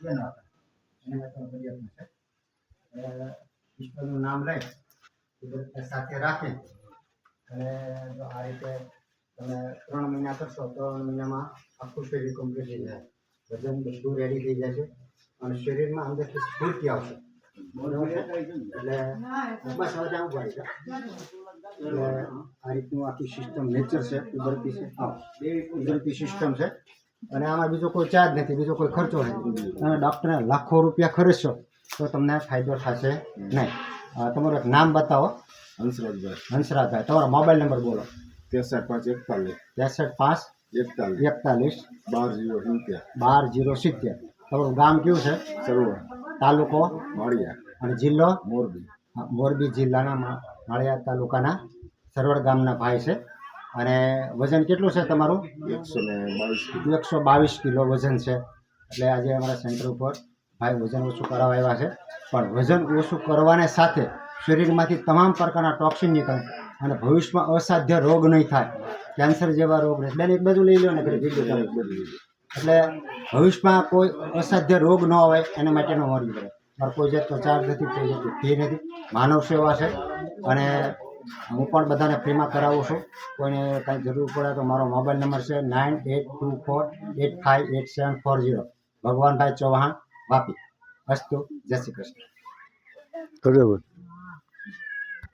એ ન હતા એને મેં બરિયાતનું છે ઈશ્વરનું નામ લઈ કુદરતને સાથે રાખી અને જો આ રીતે તમે 3 મહિના કરશો 3 મહિનામાં આખું શરીર કમ્પ્લીટ થઈ જાય વજન બધું રેડી થઈ જાય છે અને શરીરમાં અંદરથી સ્ફૂર્તિ આવશે એટલે બસ હવે ત્યાં ઉભા છે એટલે આ રીતનું આખી સિસ્ટમ નેચર છે કુદરતી છે કુદરતી સિસ્ટમ છે અને આમાં બીજો કોઈ ચાર્જ નથી બીજો કોઈ ખર્ચો નથી તમે ડૉક્ટરને લાખો રૂપિયા ખર્ચશો તો તમને ફાયદો થશે નહીં તમારું એક નામ બતાવો હંસરાજભાઈ તમારો મોબાઈલ નંબર બોલો 63 12 તમારું ગામ કયું છે સરોવર તાલુકો માળિયા અને જિલ્લો મોરબી જિલ્લાના માળિયા તાલુકાના સરવડ ગામના ભાઈ છે અને વજન કેટલું છે તમારું 122 કિલો વજન છે એટલે આજે અમારા સેન્ટર ઉપર ભાઈ વજન ઓછું કરાવવા આવ્યા છે પણ વજન ઓછું કરવાને સાથે શરીરમાંથી તમામ પ્રકારના ટોક્સિન નીકળે અને ભવિષ્યમાં અસાધ્ય રોગ નહીં થાય કેન્સર જેવા રોગ નહીં બેન એક બાજુ લઈ લો ને એટલે ભવિષ્યમાં કોઈ અસાધ્ય રોગ ન હોય એના માટેનો મરી પડે મારે કોઈ જાતનો ચાર્જ નથી કોઈ જાતની ફી નથી માનવ સેવા છે અને હું પણ બધાને ફ્રીમાં કરાવું છું કોઈને કાંઈ જરૂર પડે તો મારો મોબાઈલ નંબર છે 9824858740 ભગવાનભાઈ ચૌહાણ વાપી અસ્તુ જય શ્રી કૃષ્ણ.